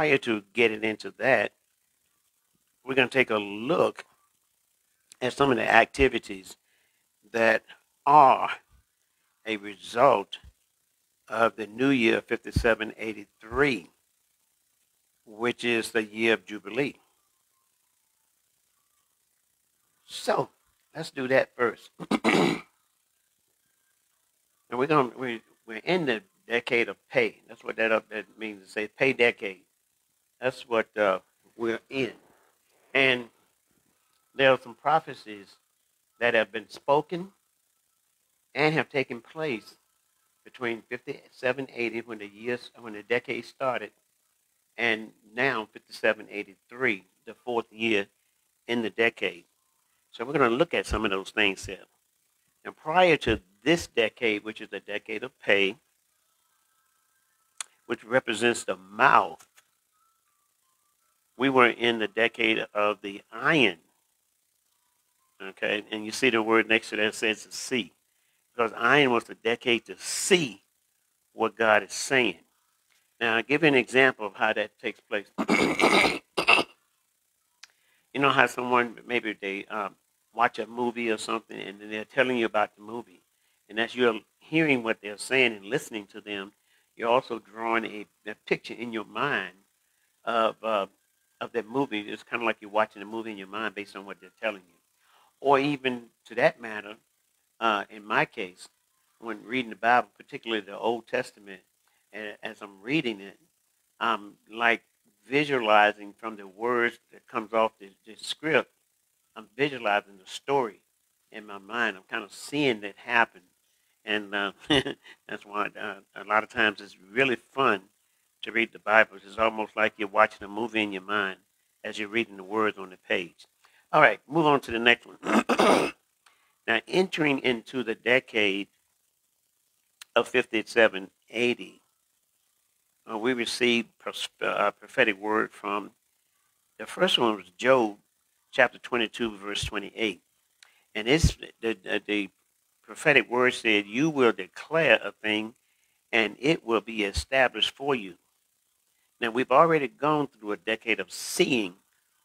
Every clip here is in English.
prior to getting into that, we're going to take a look at some of the activities that are a result of the new year 5783, which is the year of Jubilee. So let's do that first. And we're in the decade of pay. That's what that means to say pay decade. That's what we're in. And there are some prophecies that have been spoken and have taken place between 5780 when the decade started, and now 5783, the fourth year in the decade. So we're going to look at some of those things here. And prior to this decade, which is the decade of pay, which represents the mouth, we were in the decade of the iron. Okay, and you see the word next to that says to see, because iron was the decade to see what God is saying. Now, I'll give you an example of how that takes place. You know how someone, maybe they watch a movie or something, and then they're telling you about the movie. And as you're hearing what they're saying and listening to them, you're also drawing a picture in your mind of that movie. It's kind of like you're watching a movie in your mind based on what they're telling you. Or even, to that matter, in my case, when reading the Bible, particularly the Old Testament, and as I'm reading it, I'm like visualizing from the words that comes off the script. I'm visualizing the story in my mind. I'm kind of seeing that happen. And that's why a lot of times it's really fun to read the Bible. It's almost like you're watching a movie in your mind as you're reading the words on the page. All right, move on to the next one. Now, entering into the decade of 5780, we received prophetic word from, the first one was Job, chapter 22, verse 28. And it's the prophetic word said, you will declare a thing and it will be established for you. Now, we've already gone through a decade of seeing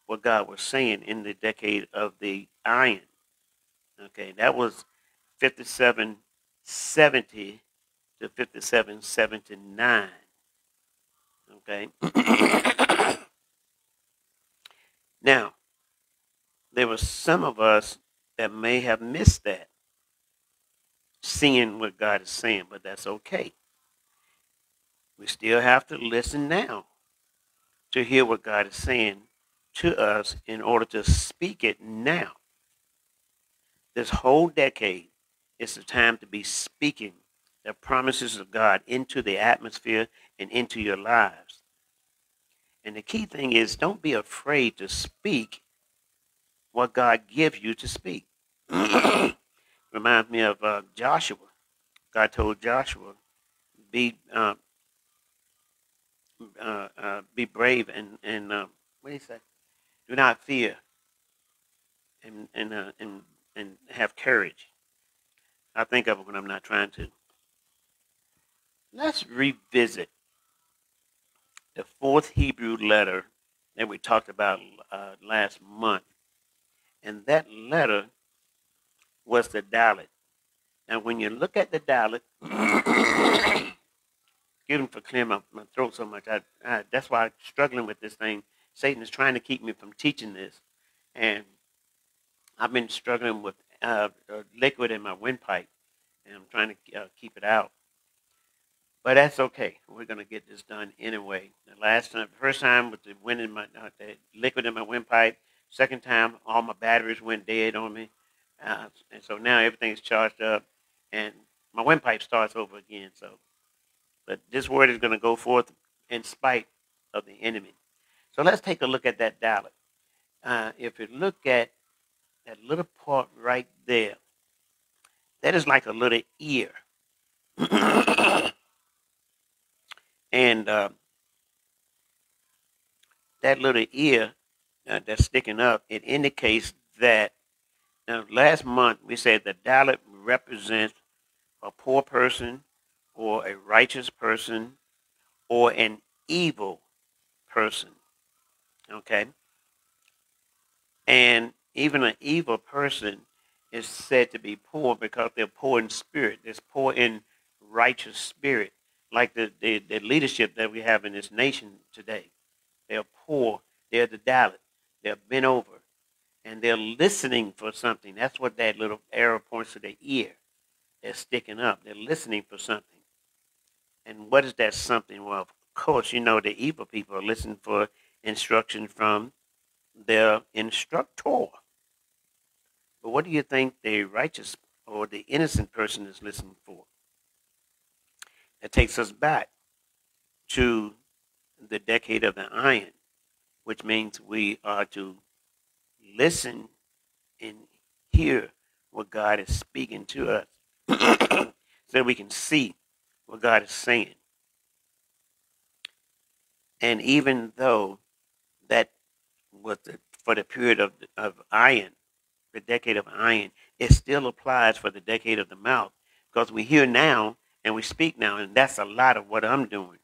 what God was saying in the decade of the iron. Okay, that was 5770 to 5779. Okay. Now, there were some of us that may have missed that, seeing what God is saying, but that's okay. We still have to listen now to hear what God is saying to us in order to speak it now. This whole decade is the time to be speaking the promises of God into the atmosphere and into your lives. And the key thing is, don't be afraid to speak what God gives you to speak. Reminds me of Joshua. God told Joshua, be brave and what did he say? Do not fear and have courage. I think of it when I'm not trying to. Let's revisit the fourth Hebrew letter that we talked about last month. And that letter was the Dalet. Now, when you look at the Dalet, excuse me for clearing my throat so much. That's why I'm struggling with this thing. Satan is trying to keep me from teaching this. And I've been struggling with liquid in my windpipe. And I'm trying to keep it out. But that's okay. We're going to get this done anyway. The first time with the the liquid in my windpipe. Second time, all my batteries went dead on me. And so now everything's charged up. And my windpipe starts over again. But this word is going to go forth in spite of the enemy. So let's take a look at that Dalet. If you look at that little part right there, that is like a little ear. And that little ear that's sticking up, it indicates that last month we said the Dalet represents a poor person or a righteous person or an evil person. Okay? And even an evil person is said to be poor because they're poor in spirit. They're poor in righteous spirit. Like the leadership that we have in this nation today. They're poor. They're the Dalit. They're bent over. And they're listening for something. That's what that little arrow points to their ear. They're sticking up. They're listening for something. And what is that something? Well, of course, the evil people are listening for instruction from their instructor. But what do you think the righteous or the innocent person is listening for? That takes us back to the decade of the iron, which means we are to listen and hear what God is speaking to us so that we can see what God is saying. And even though that was for the period of iron, the decade of iron, it still applies for the decade of the mouth because we hear now and we speak now, and that's a lot of what I'm doing.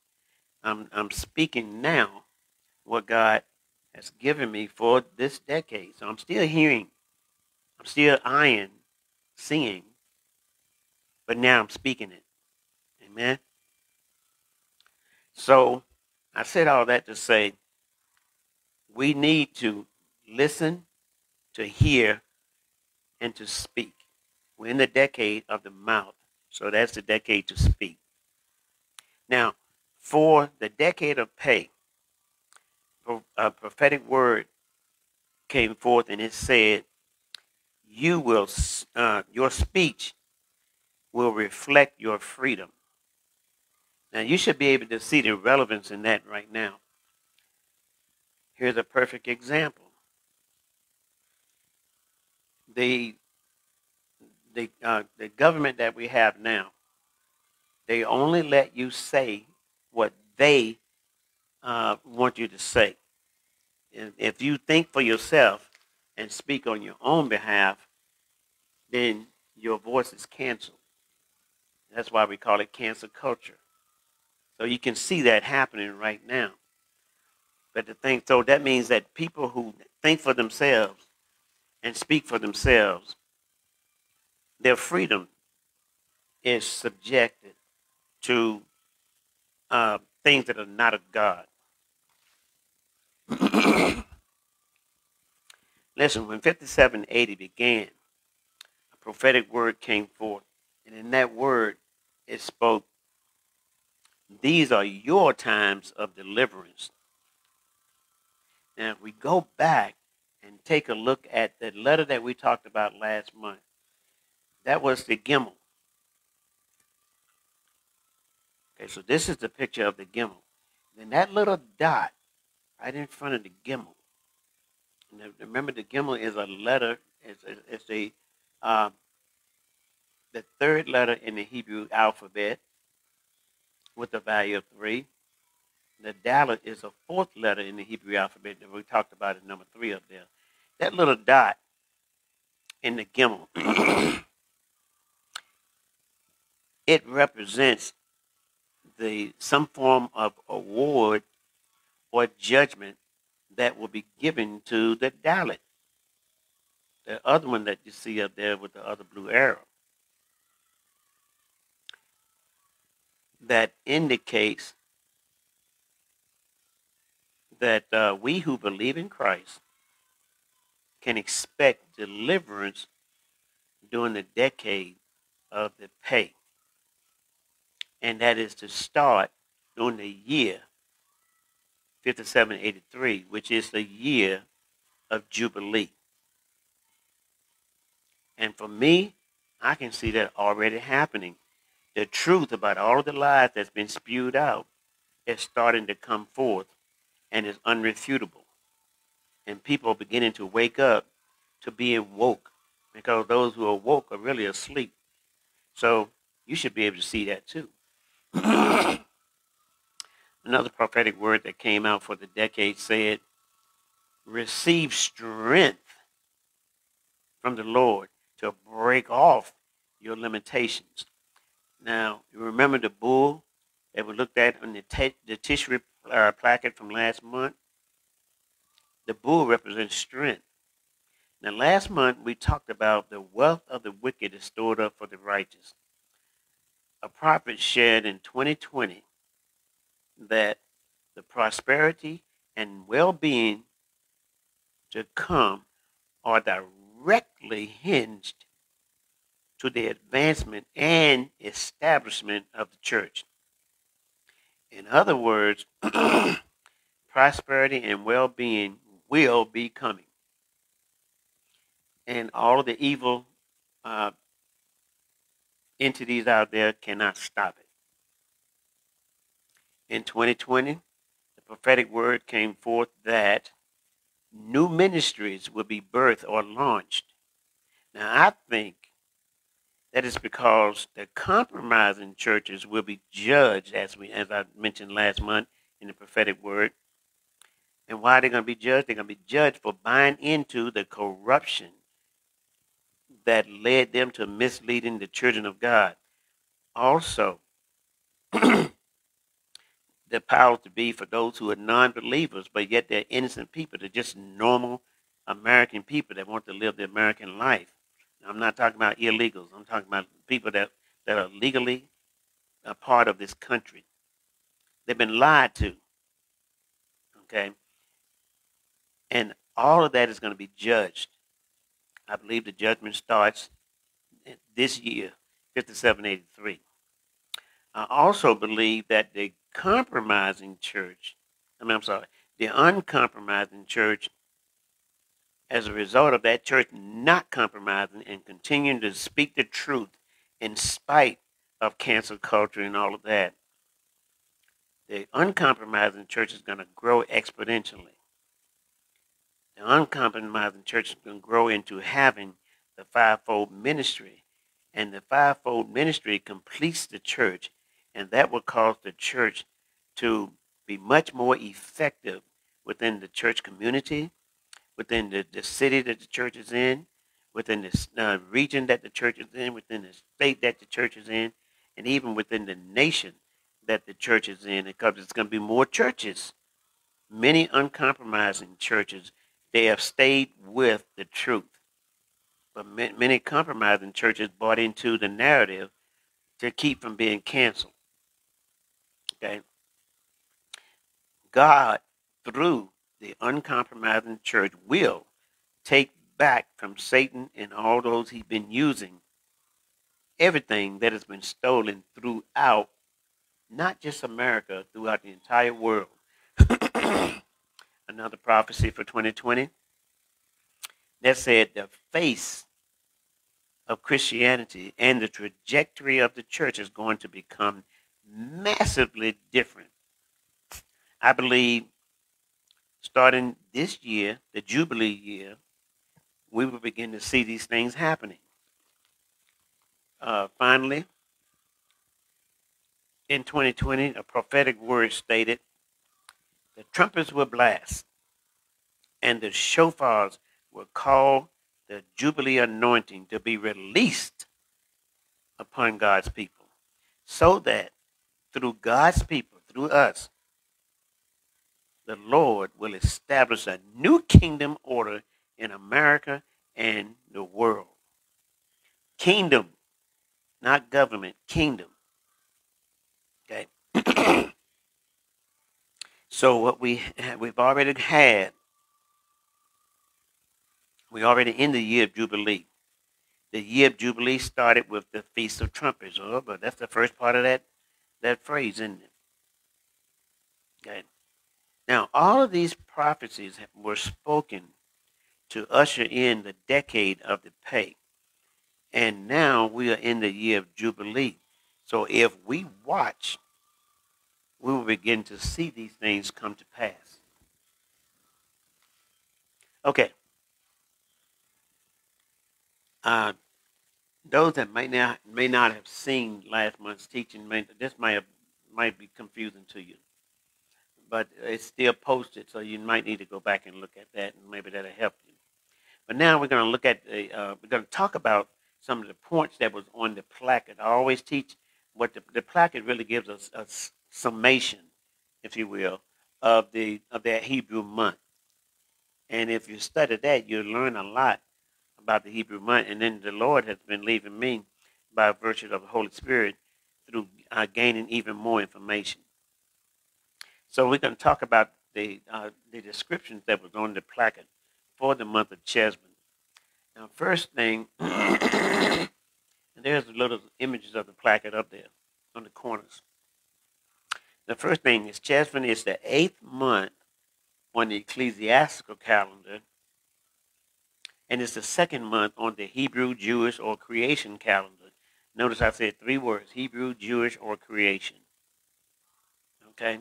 I'm speaking now what God has given me for this decade. So I'm still hearing, I'm still iron, seeing, but now I'm speaking it. Amen. So I said all that to say we need to listen, to hear, and to speak. We're in the decade of the mouth, so that's the decade to speak. Now, for the decade of pay, a prophetic word came forth and it said, your speech will reflect your freedom. Now, you should be able to see the relevance in that right now. Here's a perfect example. The the government that we have now, they only let you say what they want you to say. And if you think for yourself and speak on your own behalf, then your voice is canceled. That's why we call it cancel culture. So you can see that happening right now. But so that means that people who think for themselves and speak for themselves, their freedom is subjected to things that are not of God. Listen, when 5780 began, a prophetic word came forth. And in that word, it spoke, these are your times of deliverance. Now, if we go back and take a look at the letter that we talked about last month, that was the Gimel. Okay, so this is the picture of the Gimel. Then that little dot right in front of the Gimel. And remember, the Gimel is a letter. It's the third letter in the Hebrew alphabet with a value of 3. The Dalet is a fourth letter in the Hebrew alphabet that we talked about in number 3 up there. That little dot in the Gimel, it represents some form of award or judgment that will be given to the Dalet. The other one that you see up there with the other blue arrow. That indicates that we who believe in Christ can expect deliverance during the decade of the pay. And that is to start during the year 5783, which is the year of Jubilee. And for me, I can see that already happening. The truth about all of the lies that's been spewed out is starting to come forth and is unrefutable. And people are beginning to wake up to being woke because those who are woke are really asleep. So you should be able to see that too. Another prophetic word that came out for the decade said, receive strength from the Lord to break off your limitations. Now, you remember the bull that we looked at on the Tishri placard from last month. The bull represents strength. Now, last month we talked about the wealth of the wicked is stored up for the righteous. A prophet shared in 2020 that the prosperity and well-being to come are directly hinged to the advancement and establishment of the church. In other words, prosperity and well-being will be coming, and all of the evil uh, entities out there cannot stop it. In 2020, the prophetic word came forth that new ministries will be birthed or launched. Now, I think that is because the compromising churches will be judged, as I mentioned last month in the prophetic word. And why are they going to be judged? They're going to be judged for buying into the corruption that led them to misleading the children of God. Also, the powers to be for those who are non-believers, but yet they're innocent people. They're just normal American people that want to live the American life. I'm not talking about illegals. I'm talking about people that are legally a part of this country. They've been lied to, okay? And all of that is going to be judged. I believe the judgment starts this year, 5783. I also believe that the uncompromising church, as a result of that church not compromising and continuing to speak the truth in spite of cancel culture and all of that, the uncompromising church is going to grow exponentially. The uncompromising church is going to grow into having the fivefold ministry. And the fivefold ministry completes the church, and that will cause the church to be much more effective within the church community, within the city that the church is in, within the region that the church is in, within the state that the church is in, and even within the nation that the church is in, because it's going to be more churches. Many uncompromising churches, they have stayed with the truth. But many compromising churches bought into the narrative to keep from being canceled. Okay? God, through the uncompromising church, will take back from Satan and all those he's been using everything that has been stolen throughout, not just America, throughout the entire world. Another prophecy for 2020 that said the face of Christianity and the trajectory of the church is going to become massively different. I believe starting this year, the Jubilee year, we will begin to see these things happening. Finally, in 2020, a prophetic word stated, the trumpets will blast and the shofars will call the Jubilee anointing to be released upon God's people, so that through God's people, through us, the Lord will establish a new kingdom order in America and the world. Kingdom, not government, kingdom. Okay. So what we've already had, we're already in the year of Jubilee. The year of Jubilee started with the Feast of Trumpets. Oh, but that's the first part of that phrase, isn't it? Okay. Now, all of these prophecies were spoken to usher in the decade of the pay. And now we are in the year of Jubilee. So if we watch, we will begin to see these things come to pass. Okay. Those that may not have seen last month's teaching, this might be confusing to you, but it's still posted, so you might need to go back and look at that, and maybe that'll help you. But now we're going to look at we're going to talk about some of the points that was on the placard. I always teach what the placard really gives us a summation, if you will, of that Hebrew month. And if you study that, you'll learn a lot about the Hebrew month. And then the Lord has been leading me by virtue of the Holy Spirit through gaining even more information. So we're going to talk about the descriptions that was on the placard for the month of Cheshvan. Now, first thing, and there's little images of the placard up there on the corners. The first thing is Cheshvan is the 8th month on the ecclesiastical calendar, and it's the 2nd month on the Hebrew, Jewish, or creation calendar. Notice I said 3 words: Hebrew, Jewish, or creation. Okay?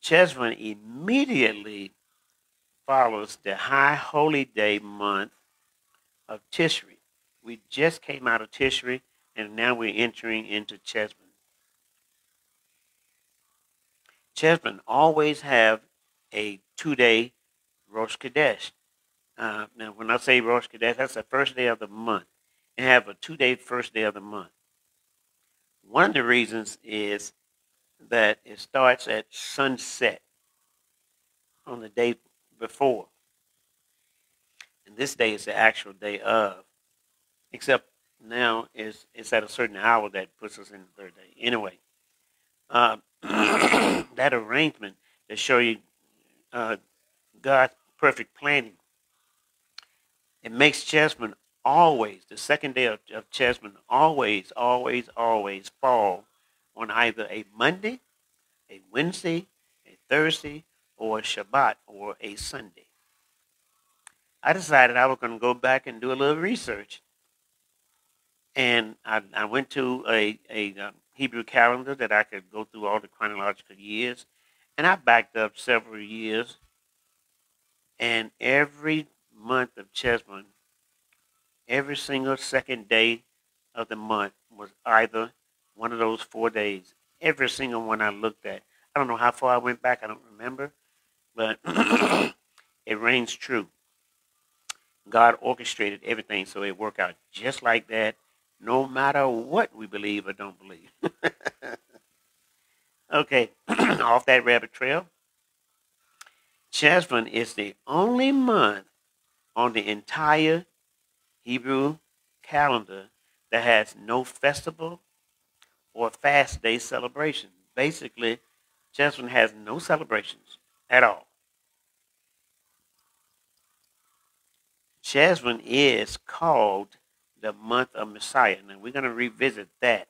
Cheshvan immediately follows the high holy day month of Tishri. We just came out of Tishri, and now we're entering into Cheshvan. Cheshvan always have a 2-day Rosh Chodesh. Now, when I say Rosh Chodesh, that's the first day of the month. And have a 2-day first day of the month. One of the reasons is that it starts at sunset on the day before. And this day is the actual day of. Except now it's at a certain hour that puts us in the third day. Anyway, that arrangement to show you God's perfect planning. It makes Cheshvan always, the second day of Cheshvan, always fall on either a Monday, a Wednesday, a Thursday, or a Shabbat, or a Sunday. I decided I was going to go back and do a little research. And I went to a Hebrew calendar that I could go through all the chronological years. And I backed up several years. And every month of Cheshvan, every single second day of the month was either one of those 4 days. Every single one I looked at. I don't know how far I went back. I don't remember. But it reigns true. God orchestrated everything so it worked out just like that, no matter what we believe or don't believe. Okay, off that rabbit trail. Cheshvan is the only month on the entire Hebrew calendar that has no festival or fast day celebration. Basically, Cheshvan has no celebrations at all. Cheshvan is called the month of Messiah. Now, we're going to revisit that.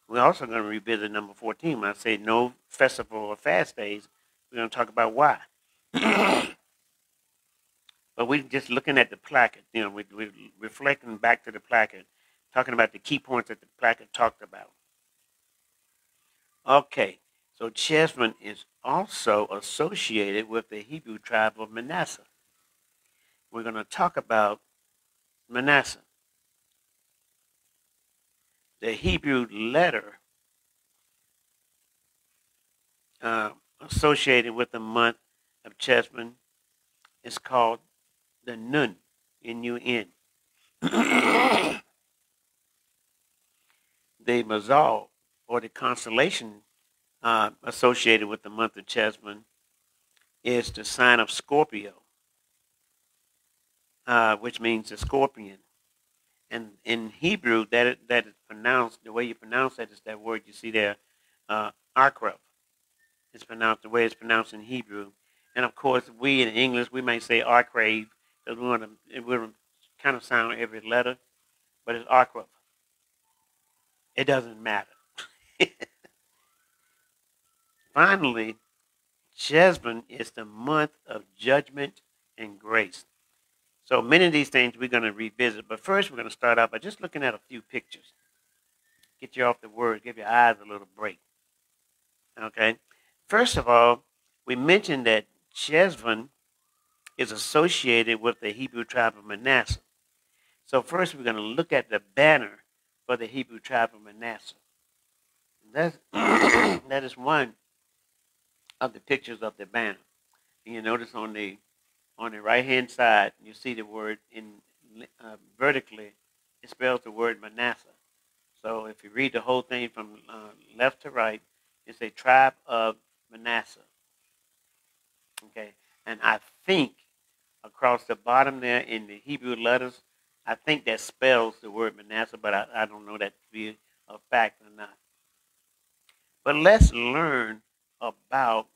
We're also going to revisit number 14. When I say no festival or fast days, we're going to talk about why. But we're just looking at the placard. You know, we're reflecting back to the placard, talking about the key points that the placard talked about. Okay, so Cheshvan is also associated with the Hebrew tribe of Manasseh. We're going to talk about Manasseh. The Hebrew letter associated with the month of Cheshvan is called the Nun, N-U-N. The Mazel, or the constellation associated with the month of Cheshvan, is the sign of Scorpio, which means the scorpion. And in Hebrew, that is pronounced, the way you pronounce that is that word you see there, akrab. It's pronounced the way it's pronounced in Hebrew. And of course, we in English, we may say arkrave, because we want to kind of sound every letter, but it's akrab. It doesn't matter. Finally, Cheshvan is the month of judgment and grace. So many of these things we're going to revisit, but first we're going to start out by just looking at a few pictures. Get you off the word, give your eyes a little break. Okay? First of all, we mentioned that Cheshvan is associated with the Hebrew tribe of Manasseh. So first we're going to look at the banner for the Hebrew tribe of Manasseh. That is one of the pictures of the banner. And you notice on the right hand side, you see the word in vertically, it spells the word Manasseh. So if you read the whole thing from left to right, It's a tribe of Manasseh. Okay, and I think across the bottom there in the Hebrew letters, I think that spells the word Manasseh, but I don't know that to be a fact or not. But let's learn about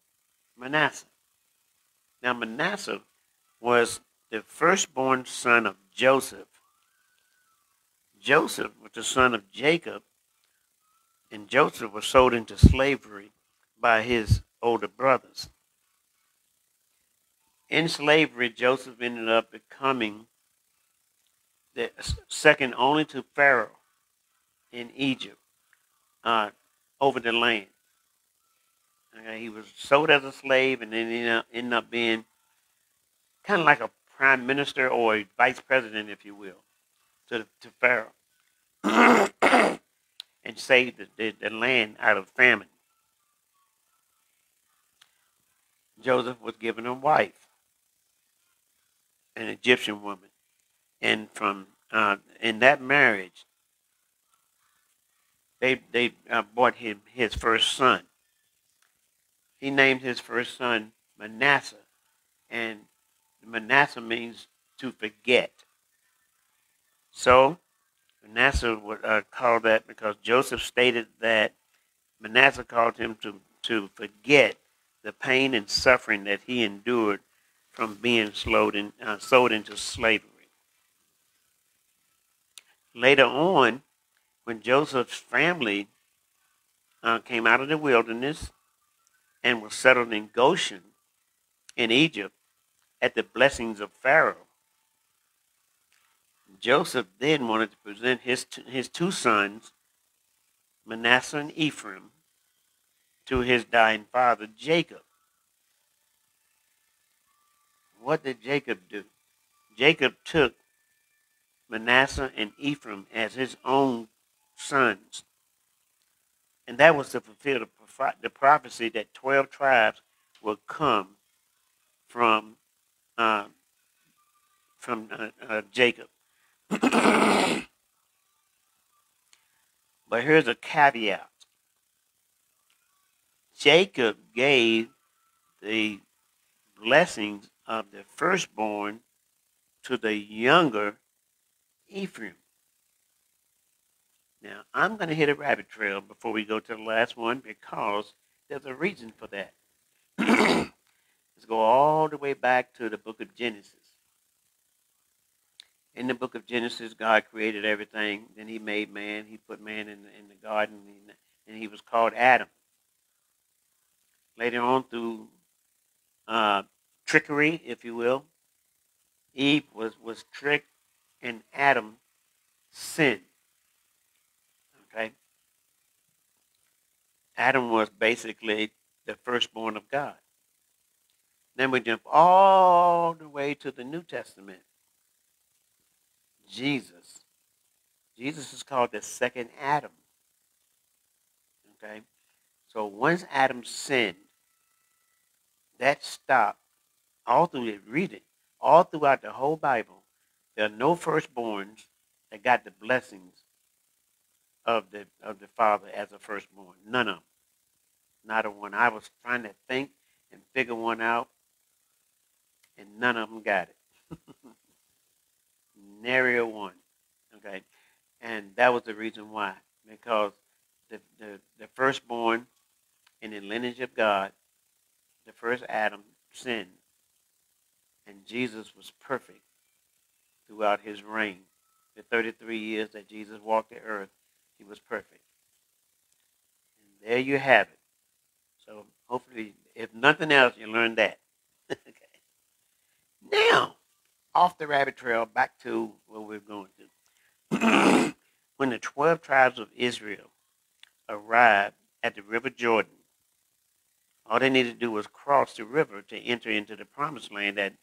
Manasseh. Now, Manasseh was the firstborn son of Joseph. Joseph was the son of Jacob, and Joseph was sold into slavery by his older brothers. In slavery, Joseph ended up becoming the second only to Pharaoh in Egypt over the land. Okay, he was sold as a slave and then ended up being kind of like a prime minister or a vice president, if you will, to Pharaoh and saved the land out of famine. Joseph was given a wife, an Egyptian woman, and from in that marriage, they brought him his first son. He named his first son Manasseh, and Manasseh means to forget. So Manasseh would call that because Joseph stated that Manasseh called him to forget the pain and suffering that he endured from being sold into slavery. Later on, when Joseph's family came out of the wilderness and was settled in Goshen in Egypt at the blessings of Pharaoh, Joseph then wanted to present his two sons, Manasseh and Ephraim, to his dying father, Jacob. What did Jacob do? Jacob took Manasseh and Ephraim as his own sons. And that was to fulfill the prophecy that 12 tribes would come from uh, Jacob. But here's a caveat. Jacob gave the blessings of the firstborn to the younger Ephraim. Now, I'm going to hit a rabbit trail before we go to the last one because there's a reason for that. Let's go all the way back to the book of Genesis. In the book of Genesis, God created everything. Then he made man. He put man in the garden, and he was called Adam. Later on, through trickery, if you will, Eve was tricked, and Adam sinned. Okay? Adam was basically the firstborn of God. Then we jump all the way to the New Testament. Jesus. Jesus is called the second Adam. Okay? So once Adam sinned, that stopped all through the reading, all throughout the whole Bible. There are no firstborns that got the blessings of the father as a firstborn. None of them. Not a one. I was trying to think and figure one out, and none of them got it. Nary a one. Okay? And that was the reason why. Because the firstborn in the lineage of God, the first Adam, sinned. And Jesus was perfect throughout his reign. The 33 years that Jesus walked the earth, he was perfect. And there you have it. So hopefully, if nothing else, you learned that. Okay. Now, off the rabbit trail, back to where we're going to. When the 12 tribes of Israel arrived at the river Jordan, all they needed to do was cross the river to enter into the promised land that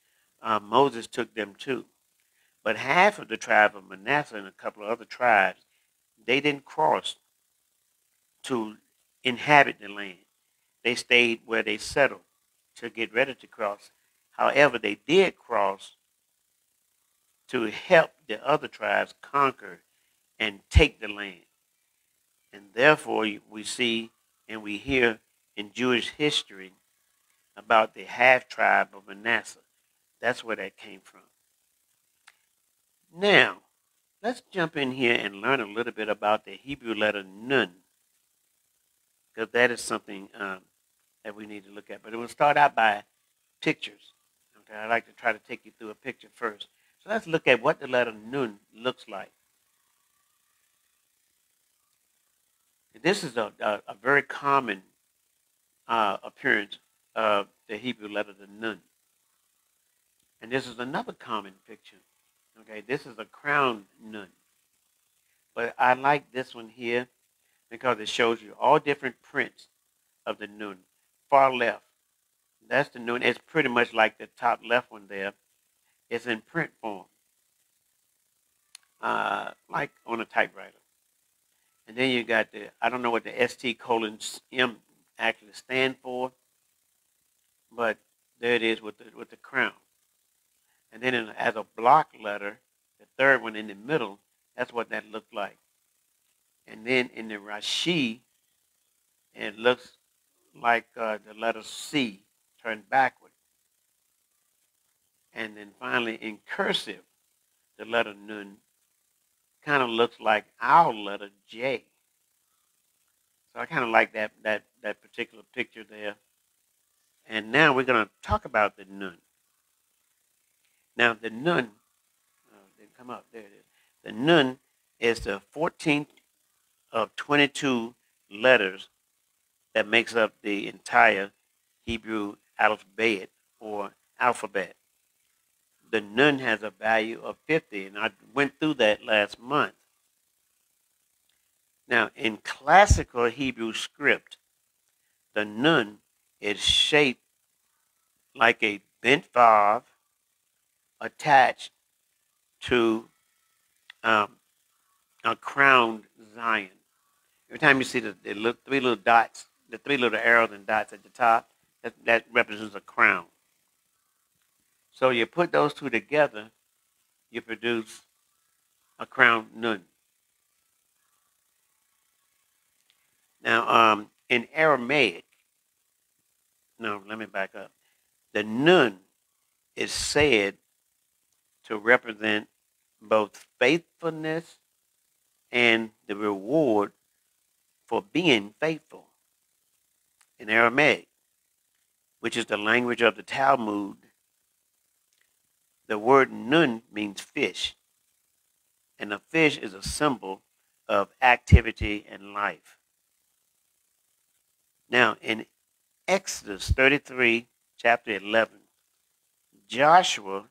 Moses took them to. But half of the tribe of Manasseh and a couple of other tribes, they didn't cross to inhabit the land. They stayed where they settled to get ready to cross. However, they did cross to help the other tribes conquer and take the land. And therefore, we see and we hear in Jewish history about the half tribe of Manasseh. That's where that came from. Now, let's jump in here and learn a little bit about the Hebrew letter Nun, because that is something that we need to look at. But it will start out by pictures. Okay, I like to try to take you through a picture first. So let's look at what the letter Nun looks like. This is a very common appearance of the Hebrew letter, the Nun. And this is another common picture. Okay, this is a crown Nun. But I like this one here because it shows you all different prints of the Nun. Far left, that's the Nun. It's pretty much like the top left one there. It's in print form, like on a typewriter. And then you got I don't know what the ST:"M" actually stand for, but there it is with the crown. And then as a block letter, the third one in the middle, that's what that looked like. And then in the Rashi, it looks like the letter C turned backward. And then finally in cursive, the letter Nun kind of looks like our letter J. So I kind of like that particular picture there. And now we're going to talk about the Nun. Now the Nun, didn't come up, there it is. The Nun is the 14th of 22 letters that makes up the entire Hebrew alphabet or alphabet. The Nun has a value of 50, and I went through that last month. Now, in classical Hebrew script, the Nun is shaped like a bent valve attached to a crowned Zion. Every time you see the three little dots, the three little arrows and dots at the top, that represents a crown. So you put those two together, you produce a crown Nun. Now, in Aramaic, no, let me back up. The Nun is said to represent both faithfulness and the reward for being faithful. In Aramaic, which is the language of the Talmud, the word Nun means fish, and a fish is a symbol of activity and life. Now, in Exodus 33, chapter 11, Joshua,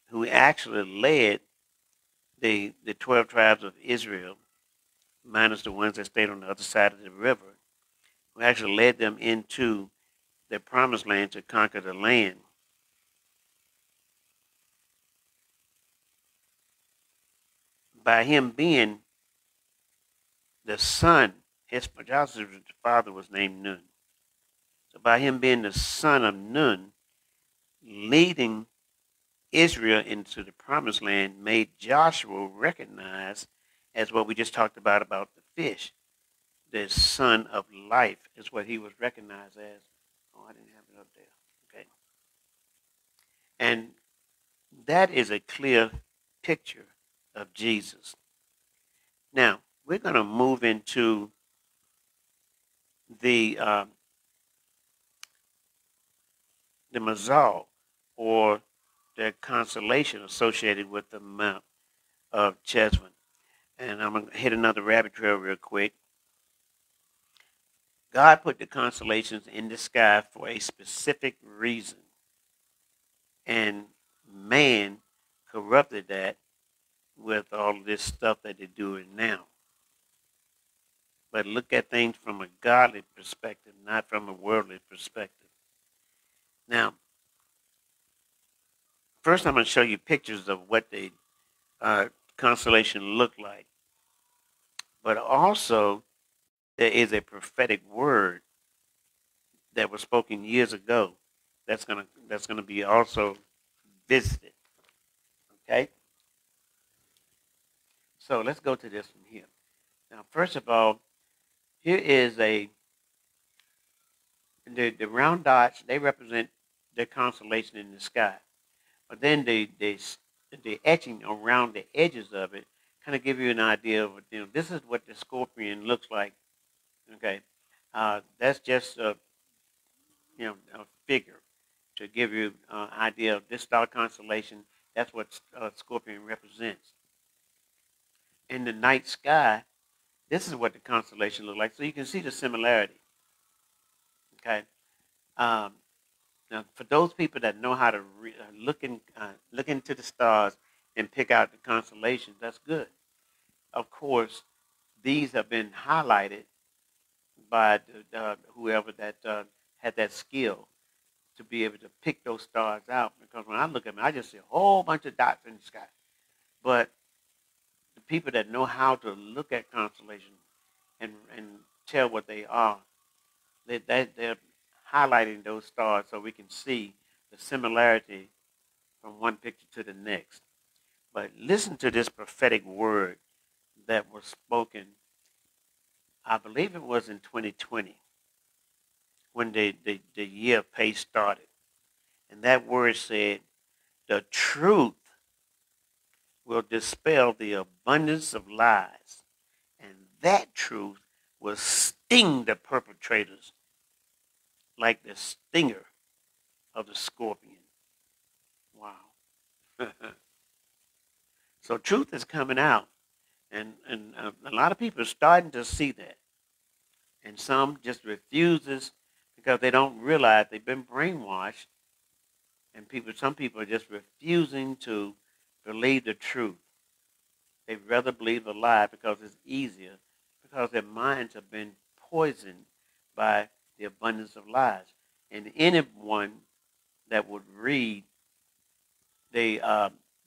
who actually led the 12 tribes of Israel, minus the ones that stayed on the other side of the river, who actually led them into the promised land to conquer the land. By him being the son, Joshua's father was named Nun. So by him being the son of Nun, leading Israel into the promised land made Joshua recognized as what we just talked about the fish. The son of life is what he was recognized as. Oh, I didn't have it up there. Okay. And that is a clear picture of Jesus. Now, we're going to move into the Mazel, or the constellation associated with the Mount of Cheshvan. And I'm going to hit another rabbit trail real quick. God put the constellations in the sky for a specific reason. And man corrupted that with all of this stuff that they're doing now. But look at things from a godly perspective, not from a worldly perspective. Now, first I'm going to show you pictures of what the constellation looked like. But also, there is a prophetic word that was spoken years ago that's gonna be also visited. Okay? So let's go to this one here. Now, first of all, here is a The round dots, they represent the constellation in the sky. But then the etching around the edges of it kind of give you an idea of, this is what the scorpion looks like. Okay, that's just a figure to give you an idea of this star constellation. That's what scorpion represents. In the night sky, this is what the constellation looks like. So you can see the similarity. Okay. Um, Now, for those people that know how to look into the stars and pick out the constellations, that's good. Of course, these have been highlighted by whoever that had that skill to be able to pick those stars out. Because when I look at them, I just see a whole bunch of dots in the sky. But the people that know how to look at constellations and tell what they are, they're highlighting those stars so we can see the similarity from one picture to the next. But listen to this prophetic word that was spoken. I believe it was in 2020 when the year of pace started. And that word said, the truth will dispel the abundance of lies. And that truth will sting the perpetrators like the stinger of the scorpion. Wow. So truth is coming out. And a lot of people are starting to see that. And some just refuses because they don't realize they've been brainwashed. And some people are just refusing to believe the truth. They'd rather believe a lie because it's easier, because their minds have been poisoned by the abundance of lies. And anyone that would read the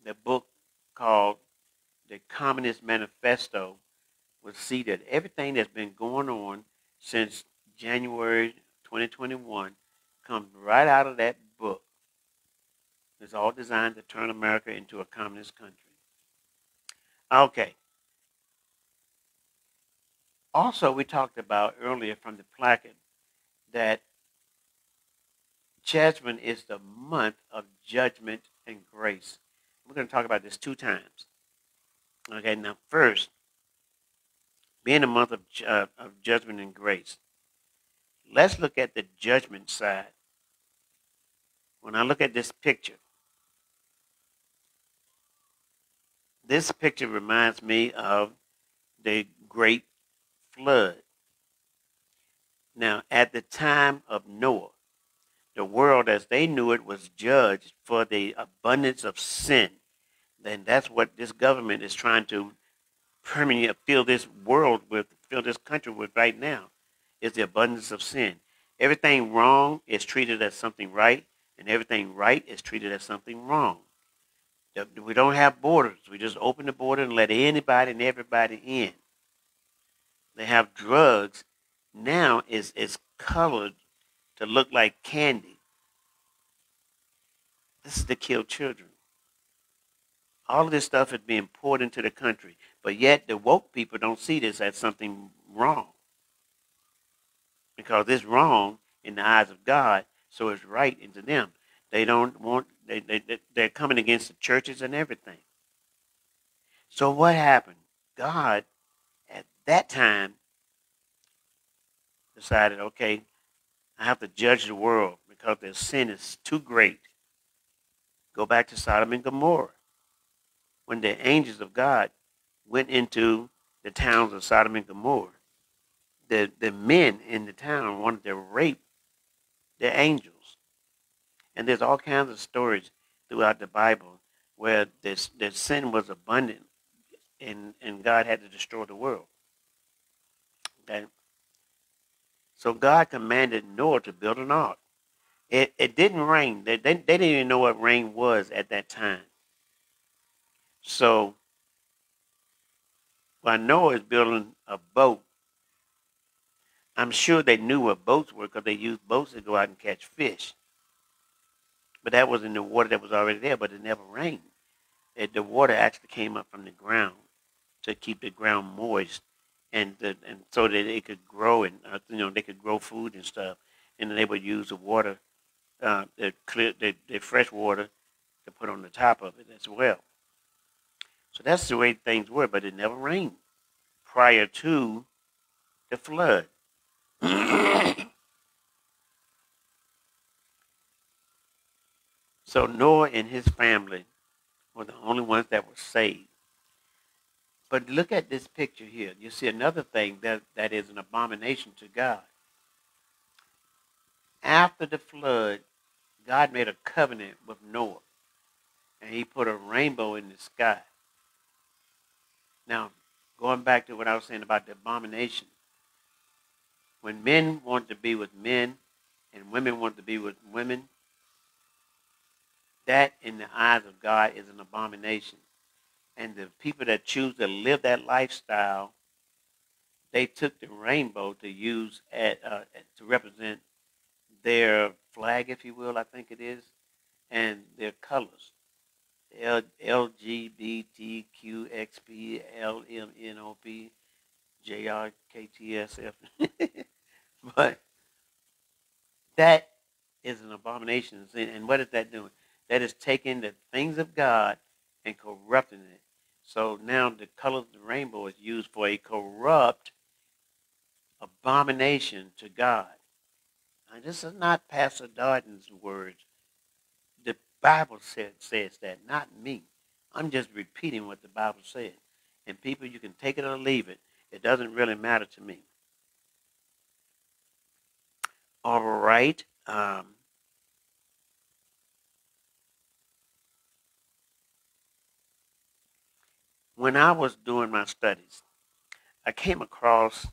the book called The Communist Manifesto would see that everything that's been going on since January 2021 comes right out of that book. It's all designed to turn America into a communist country. Okay. Also, we talked about earlier from the placket that Cheshvan is the month of judgment and grace. We're going to talk about this 2 times. Okay, now first, being a month of judgment and grace, let's look at the judgment side. When I look at this picture reminds me of the great flood. Now, at the time of Noah, the world as they knew it was judged for the abundance of sin. Then that's what this government is trying to permeate, fill this country with right now, is the abundance of sin. Everything wrong is treated as something right, and everything right is treated as something wrong. We don't have borders. We just open the border and let anybody and everybody in. They have drugs. Now is colored to look like candy. This is to kill children. All of this stuff is being poured into the country. But yet the woke people don't see this as something wrong. Because it's wrong in the eyes of God, so it's right into them. They don't want, they're coming against the churches and everything. So what happened? God, at that time, decided, okay, I have to judge the world because their sin is too great. Go back to Sodom and Gomorrah. When the angels of God went into the towns of Sodom and Gomorrah, the men in the town wanted to rape the angels. And there's all kinds of stories throughout the Bible where the sin was abundant and God had to destroy the world. Okay? So God commanded Noah to build an ark. It didn't rain. They didn't even know what rain was at that time. So while Noah is building a boat, I'm sure they knew what boats were because they used boats to go out and catch fish. But that was in the water that was already there, but it never rained. The water actually came up from the ground to keep the ground moist and so that it could grow and they could grow food and stuff. and then they would use the water, the fresh water, to put on the top of it as well. So that's the way things were, but it never rained prior to the flood. So Noah and his family were the only ones that were saved. But look at this picture here. You see another thing that is an abomination to God. After the flood, God made a covenant with Noah, and he put a rainbow in the sky. Now, going back to what I was saying about the abomination, when men want to be with men and women want to be with women, that in the eyes of God is an abomination. And the people that choose to live that lifestyle, they took the rainbow to use to represent their flag, if you will, I think it is, and their colors. LGBTQXPLMNOP But that is an abomination. And what is that doing? That is taking the things of God and corrupting it. So now the color of the rainbow is used for a corrupt abomination to God. Now, this is not Pastor Darden's words. The Bible says that, not me. I'm just repeating what the Bible said. And people, you can take it or leave it. It doesn't really matter to me. All right. When I was doing my studies, I came across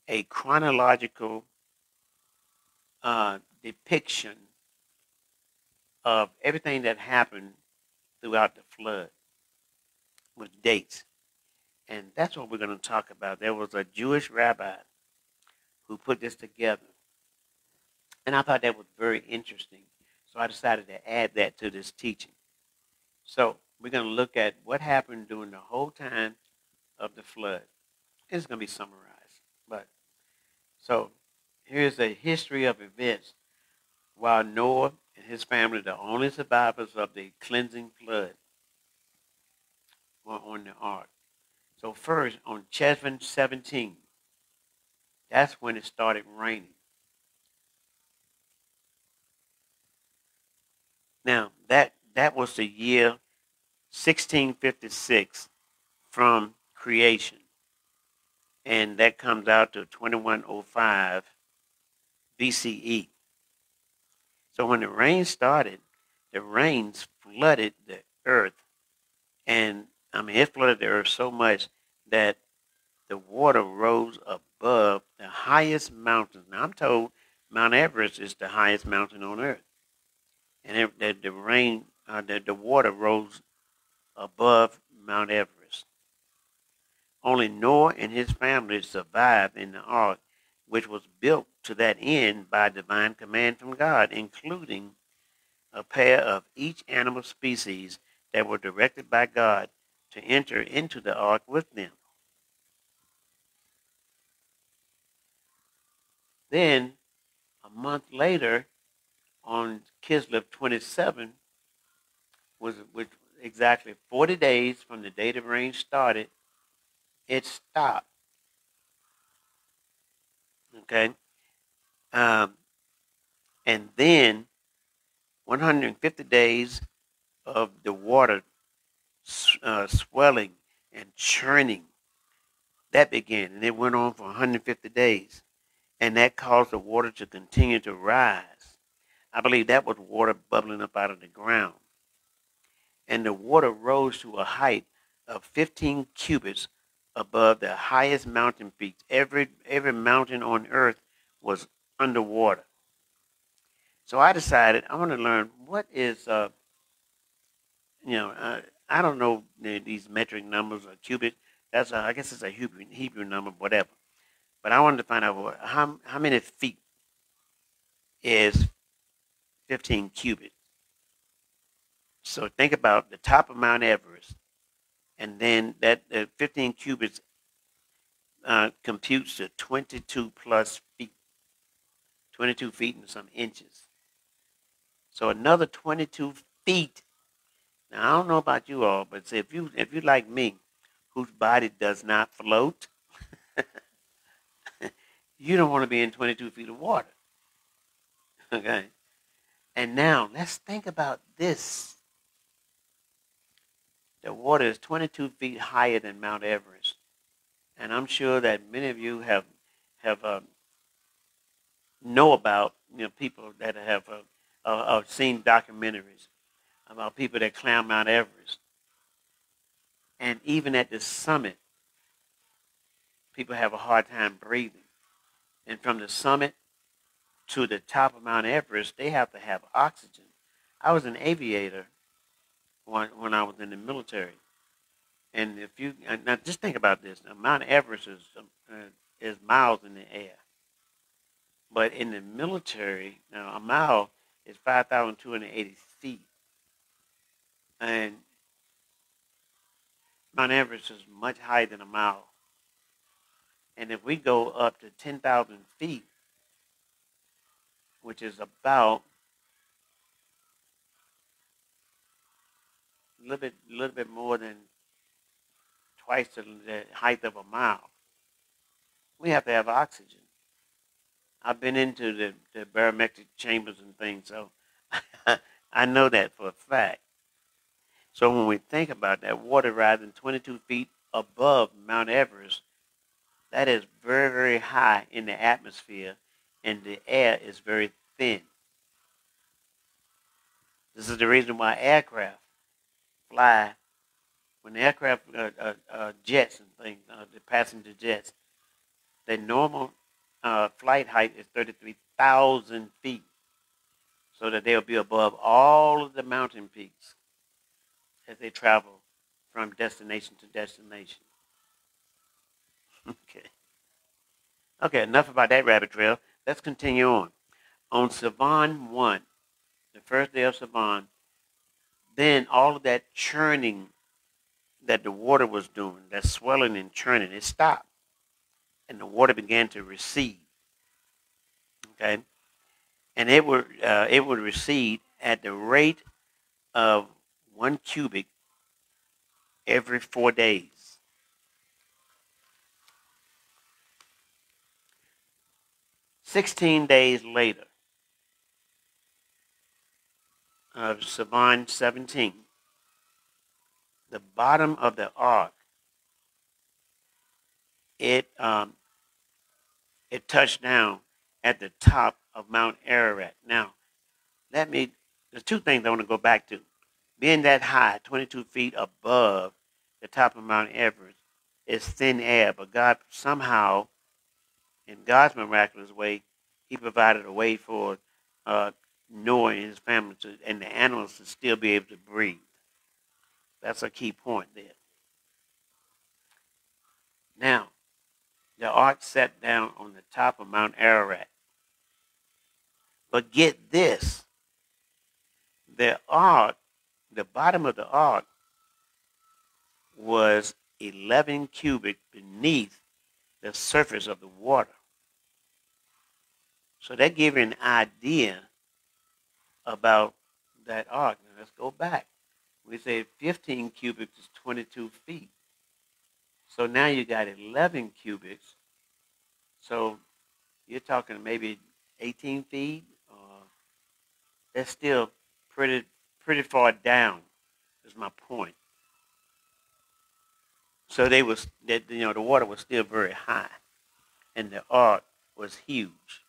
a chronological depiction of everything that happened throughout the flood with dates. And that's what we're going to talk about. There was a Jewish rabbi who put this together. And I thought that was very interesting. So I decided to add that to this teaching. So we're going to look at what happened during the whole time of the flood. It's going to be summarized. But so here's a history of events while Noah and his family, the only survivors of the cleansing flood, were on the ark. So first, on Cheshvan 17, that's when it started raining. Now, that was the year 1656 from creation. And that comes out to 2105 BCE. So when the rain started, the rains flooded the earth. And I mean, it flooded the earth so much that the water rose above the highest mountains. Now, I'm told Mount Everest is the highest mountain on earth. And the water rose above Mount Everest. Only Noah and his family survived in the ark, which was built to that end by divine command from God, including a pair of each animal species that were directed by God to enter into the ark with them. Then, a month later, on Kislev 27, which exactly 40 days from the day the rain started, it stopped. Okay? And then 150 days of the water swelling and churning, that began. And it went on for 150 days. And that caused the water to continue to rise. I believe that was water bubbling up out of the ground. And the water rose to a height of 15 cubits above the highest mountain peaks. Every mountain on earth was underwater. So I decided I want to learn what is, I don't know these metric numbers or cubit. I guess it's a Hebrew number, whatever. But I wanted to find out how many feet is 15 cubits. So think about the top of Mount Everest, and then that 15 cubits computes to 22 plus feet. 22 feet and some inches. So another 22 feet. Now I don't know about you all, but say if you like me, whose body does not float, you don't want to be in 22 feet of water. Okay. And now let's think about this. The water is 22 feet higher than Mount Everest, and I'm sure that many of you have know about people that have seen documentaries about people that climb Mount Everest, and even at the summit, people have a hard time breathing. And from the summit to the top of Mount Everest, they have to have oxygen. I was an aviator when I was in the military, and if you now just think about this, now, Mount Everest is miles in the air, but in the military, now a mile is 5,280 feet, and Mount Everest is much higher than a mile. And if we go up to 10,000 feet, which is about little bit more than twice the height of a mile, we have to have oxygen. I've been into the barometric chambers and things, so I know that for a fact. So when we think about that water rising 22 feet above Mount Everest, that is very, very high in the atmosphere, and the air is very thin. This is the reason why aircraft fly. When the aircraft, jets and things, the passenger jets, the normal flight height is 33,000 feet, so that they'll be above all of the mountain peaks as they travel from destination to destination. Okay. Okay, enough about that rabbit trail. Let's continue on. On Savan 1, the first day of Savan, then all of that churning that the water was doing, that swelling and churning, it stopped. And the water began to recede. Okay? And it would recede at the rate of 1 cubic every 4 days. 16 days later, of Savan 17, the bottom of the ark, it touched down at the top of Mount Ararat. Now, there's two things I want to go back to. Being that high, 22 feet above the top of Mount Everest, is thin air, but God somehow, in God's miraculous way, He provided a way for Noah and his family and the animals to still be able to breathe. That's a key point there. Now, the ark sat down on the top of Mount Ararat. But get this, the ark, the bottom of the ark was 11 cubic beneath the surface of the water. So that gave you an idea about that ark. Now let's go back. We say 15 cubics is 22 feet. So now you got 11 cubics. So you're talking maybe 18 feet. That's still pretty far down, is my point. So the water was still very high, and the ark was huge.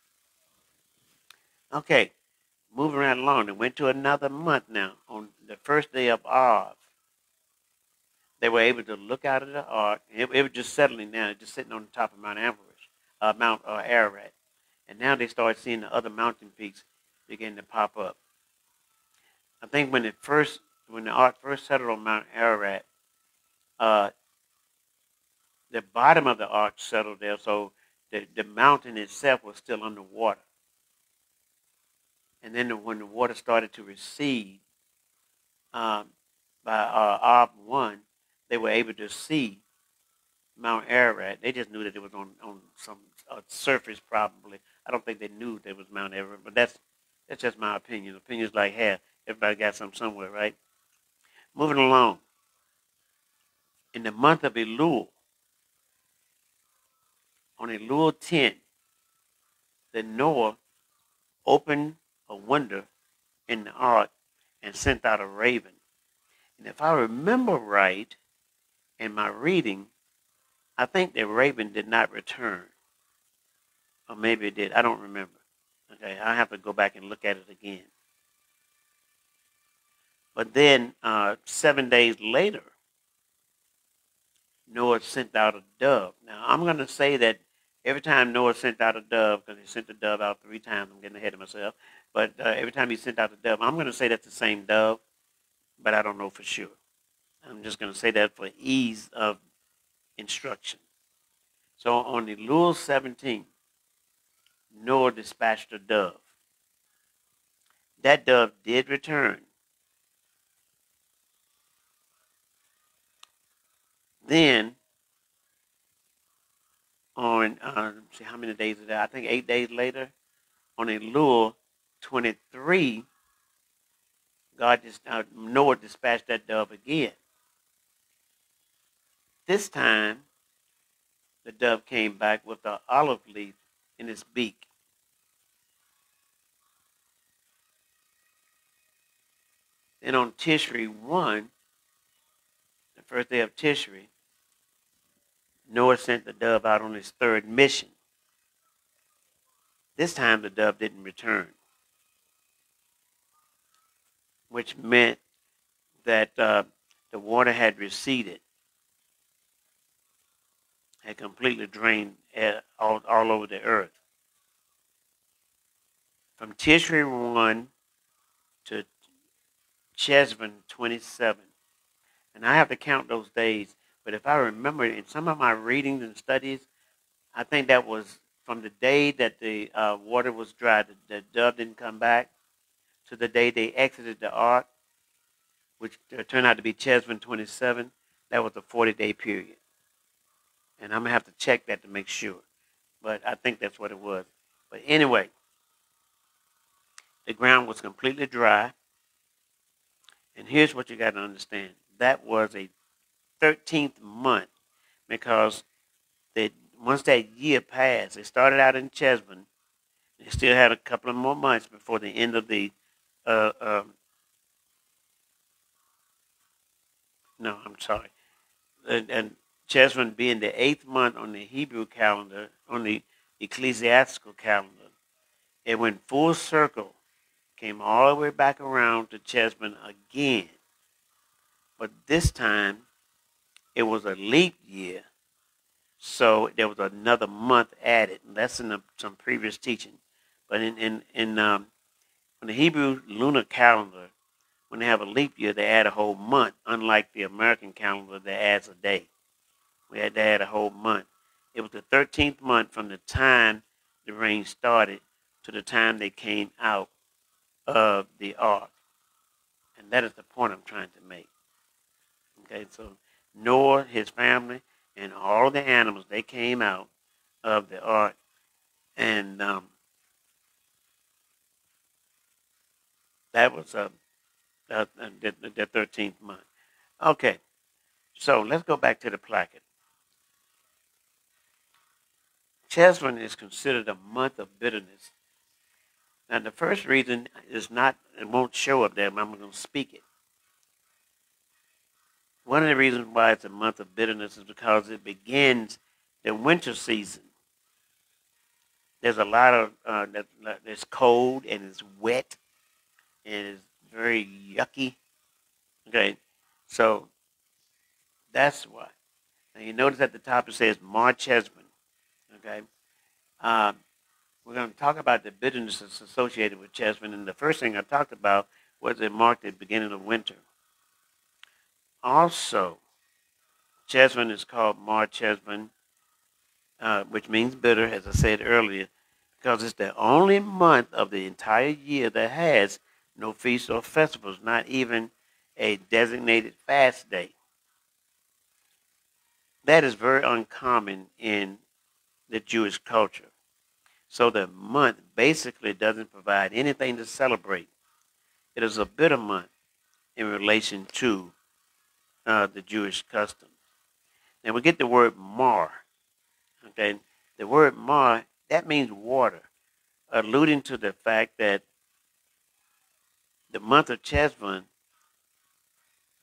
Okay, moving right along. They went to another month now. On the first day of Av, they were able to look out of the ark. It was just settling down, just sitting on the top of Mount Everest, Mount Ararat. And now they started seeing the other mountain peaks begin to pop up. I think when the ark first settled on Mount Ararat, the bottom of the ark settled there, so the mountain itself was still underwater. And then when the water started to recede by Av 1, they were able to see Mount Ararat. They just knew that it was on some surface probably. I don't think they knew that it was Mount Ararat, but that's just my opinion. Opinions like hair. Everybody got some somewhere, right? Moving along. In the month of Elul, on Elul 10, that Noah opened a window in the ark and sent out a raven. And if I remember right in my reading, I think the raven did not return. Or maybe it did. I don't remember. Okay, I have to go back and look at it again. But then 7 days later, Noah sent out a dove. Now, I'm going to say that every time Noah sent out a dove, because he sent the dove out 3 times, I'm getting ahead of myself, but every time he sent out a dove, I'm going to say that's the same dove, but I don't know for sure. I'm just going to say that for ease of instruction. So on Elul 17, Noah dispatched a dove. That dove did return. Then on, see how many days is that? I think 8 days later, on Elul 23, Noah dispatched that dove again. This time, the dove came back with an olive leaf in its beak. Then on Tishri 1, the first day of Tishri, Noah sent the dove out on his third mission. This time the dove didn't return, which meant that the water had receded, had completely drained all over the earth. From Tishri 1 to Cheshvan 27. And I have to count those days, but if I remember in some of my readings and studies, I think that was from the day that the water was dry, the dove didn't come back, to the day they exited the ark, which turned out to be Cheshvan 27. That was a 40-day period. And I'm going to have to check that to make sure. But I think that's what it was. But anyway, the ground was completely dry. And here's what you got to understand. That was a 13th month because once that year passed, they started out in Cheshvan. They still had a couple of more months before the end of the, no, I'm sorry. And Cheshvan being the 8th month on the Hebrew calendar, on the ecclesiastical calendar, it went full circle, came all the way back around to Cheshvan again. But this time, it was a leap year, so there was another month added. That's in some previous teaching. But on the Hebrew lunar calendar, when they have a leap year, they add a whole month, unlike the American calendar that adds a day. We had to add a whole month. It was the 13th month from the time the rain started to the time they came out of the ark. And that is the point I'm trying to make. Okay, so Noah, his family, and all the animals, they came out of the ark. And that was the 13th month. Okay, so let's go back to the placket. Cheshvan is considered a month of bitterness. Now, the first reason is not, it won't show up there, but I'm going to speak it. One of the reasons why it's a month of bitterness is because it begins the winter season. There's a lot of, it's cold and it's wet and it's very yucky. Okay, so that's why. Now you notice at the top it says Mar Cheshvan. Okay, we're going to talk about the bitterness that's associated with Cheshvan, and the first thing I talked about was it marked the beginning of winter. Also, Cheshvan is called Mar Cheshvan, which means bitter, as I said earlier, because it's the only month of the entire year that has no feasts or festivals, not even a designated fast day. that is very uncommon in the Jewish culture. So the month basically doesn't provide anything to celebrate. It is a bitter month in relation to the Jewish customs. Now we get the word mar. Okay, the word mar, that means water, alluding to the fact that the month of Cheshvan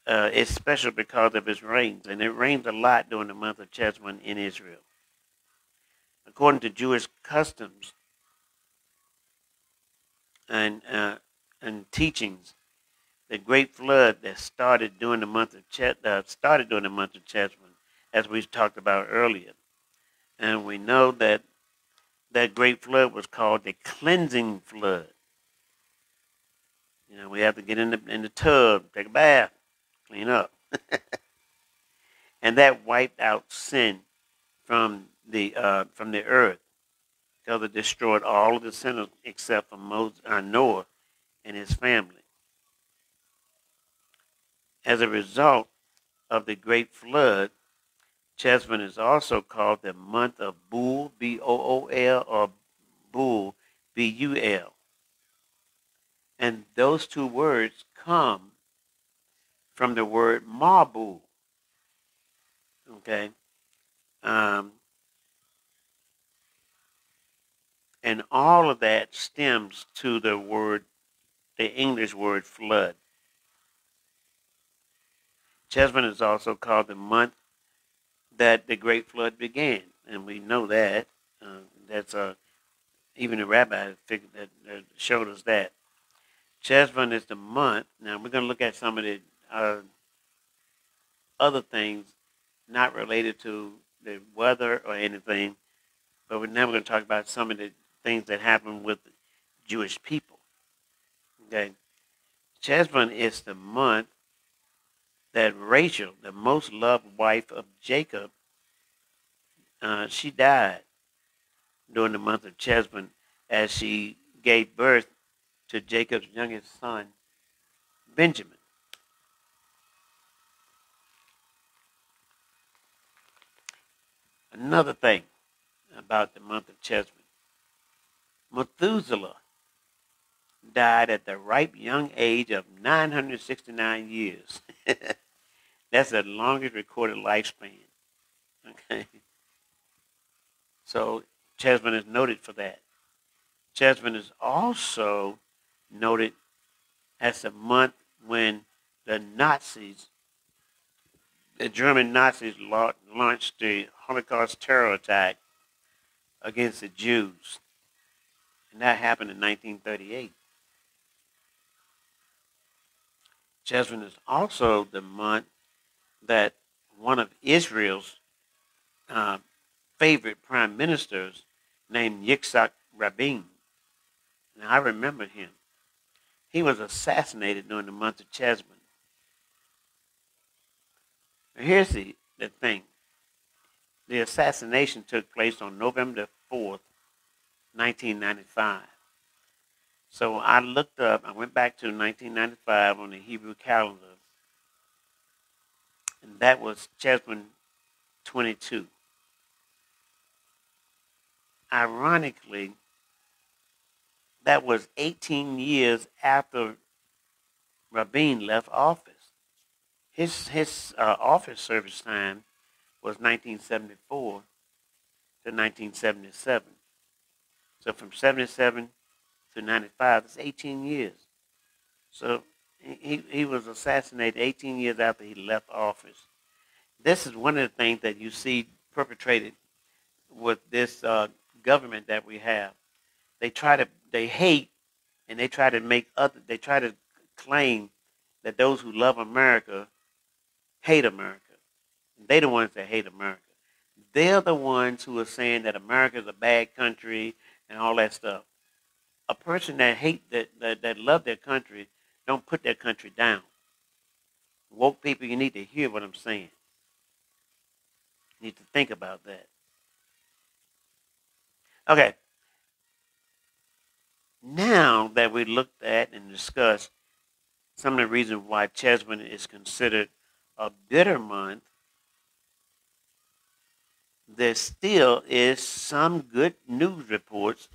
is special because of its rains, and it rains a lot during the month of Cheshvan in Israel. According to Jewish customs and and teachings, the great flood that started during the month of Cheshvan, as we talked about earlier, and we know that that great flood was called the cleansing flood. You know, we have to get in the tub, take a bath, clean up, and that wiped out sin from the earth because it destroyed all of the sinners except for Noah and his family. As a result of the great flood, Cheshvan is also called the month of Bul, Bool, or Bul, Bul. And those two words come from the word Marbul. Okay? Um, and all of that stems to the English word flood. Cheshvan is also called the month that the great flood began, and we know that. That's even the rabbi figured that showed us that. Cheshvan is the month. Now we're going to look at some of the other things not related to the weather or anything, but we're now going to talk about some of the things that happen with Jewish people. Okay, Cheshvan is the month that Rachel, the most loved wife of Jacob, she died during the month of Cheshvan as she gave birth to Jacob's youngest son, Benjamin. Another thing about the month of Cheshvan, Methuselah died at the ripe young age of 969 years. That's the longest recorded lifespan. Okay, so Cheshvan is noted for that. Cheshvan is also noted as the month when the Nazis, the German Nazis, launched the Holocaust terror attack against the Jews. And that happened in 1938. Cheshvan is also the month that one of Israel's uh, favorite prime ministers, named Yitzhak Rabin, now I remember him. He was assassinated during the month of Cheshvan. Here's the thing. The assassination took place on November 4th, 1995. So I looked up, I went back to 1995 on the Hebrew calendar, and that was Cheshvan 22. Ironically, that was 18 years after Rabin left office. His office service time was 1974 to 1977. So from 77 to 95, that's 18 years. So he was assassinated 18 years after he left office. This is one of the things that you see perpetrated with this government that we have. They hate, and they try to claim that those who love America hate America. They're the ones that hate America. They're the ones who are saying that America is a bad country and all that stuff. A person that that love their country don't put their country down. Woke people, you need to hear what I'm saying. You need to think about that. Okay. Now that we looked at and discussed some of the reasons why Cheshvan is considered a bitter month, there still is some good news reports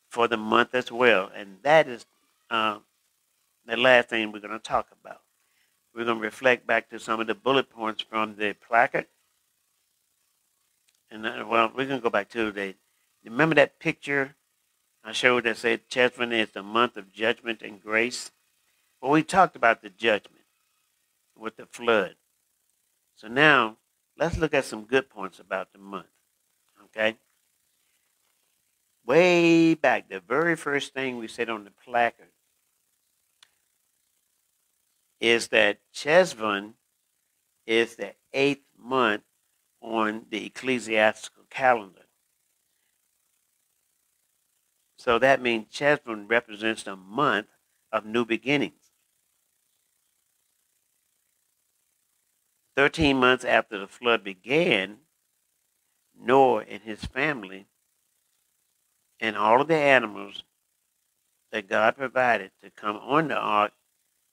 for the month as well. And that is the last thing we're going to talk about. We're going to reflect back to some of the bullet points from the placard. And well, we're going to go back to the, remember that picture I showed that said Cheshvan is the month of judgment and grace? Well, we talked about the judgment with the flood. So now let's look at some good points about the month. Okay? Way back, the very first thing we said on the placard is that Cheshvan is the 8th month on the ecclesiastical calendar. So that means Cheshvan represents a month of new beginnings. 13 months after the flood began, Noah and his family and all of the animals that God provided to come on the ark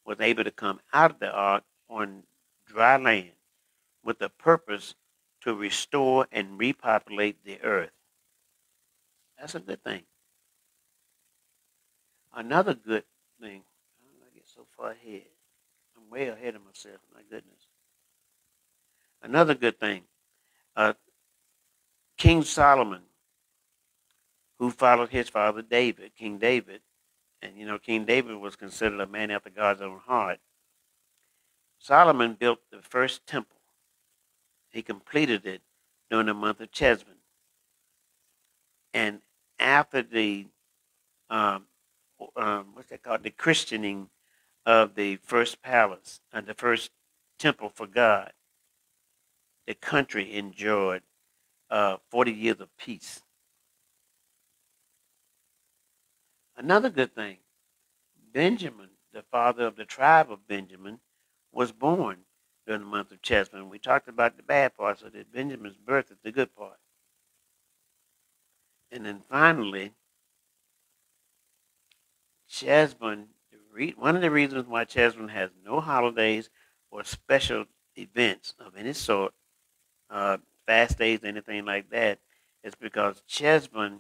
was able to come out of the ark on dry land with the purpose to restore and repopulate the earth. That's a good thing. Another good thing, I get so far ahead. I'm way ahead of myself, my goodness. Another good thing, King Solomon, who followed his father David, King David, and King David was considered a man after God's own heart. Solomon built the first temple. He completed it during the month of Cheshvan. And after the what's that called? The christening of the first palace and the first temple for God, the country enjoyed 40 years of peace. Another good thing, Benjamin, the father of the tribe of Benjamin, was born during the month of Cheshvan. We talked about the bad part, so that Benjamin's birth is the good part. And then finally, Cheshvan, one of the reasons why Cheshvan has no holidays or special events of any sort, fast days, anything like that, is because Cheshvan,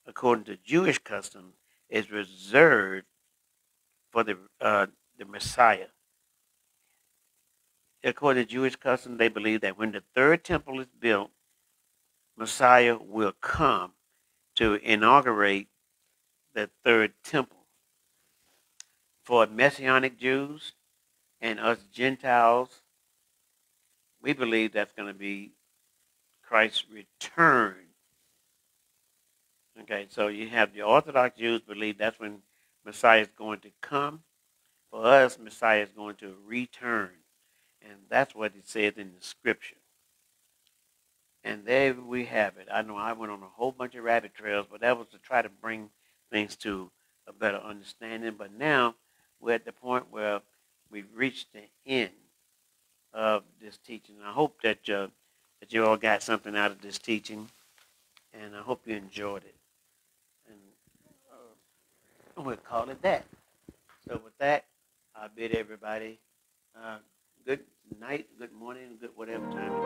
according to Jewish custom, is reserved for the Messiah. According to Jewish custom, they believe that when the third temple is built, Messiah will come to inaugurate the third temple. For Messianic Jews and us Gentiles, we believe that's going to be Christ's return. Okay, so you have the Orthodox Jews believe that's when Messiah is going to come. For us, Messiah is going to return. And that's what it says in the scripture. And there we have it. I know I went on a whole bunch of rabbit trails, but that was to try to bring things to a better understanding. But now we're at the point where we've reached the end of this teaching. I hope that you all got something out of this teaching, and I hope you enjoyed it. And we'll call it that. So with that, I bid everybody good night, good morning, good whatever time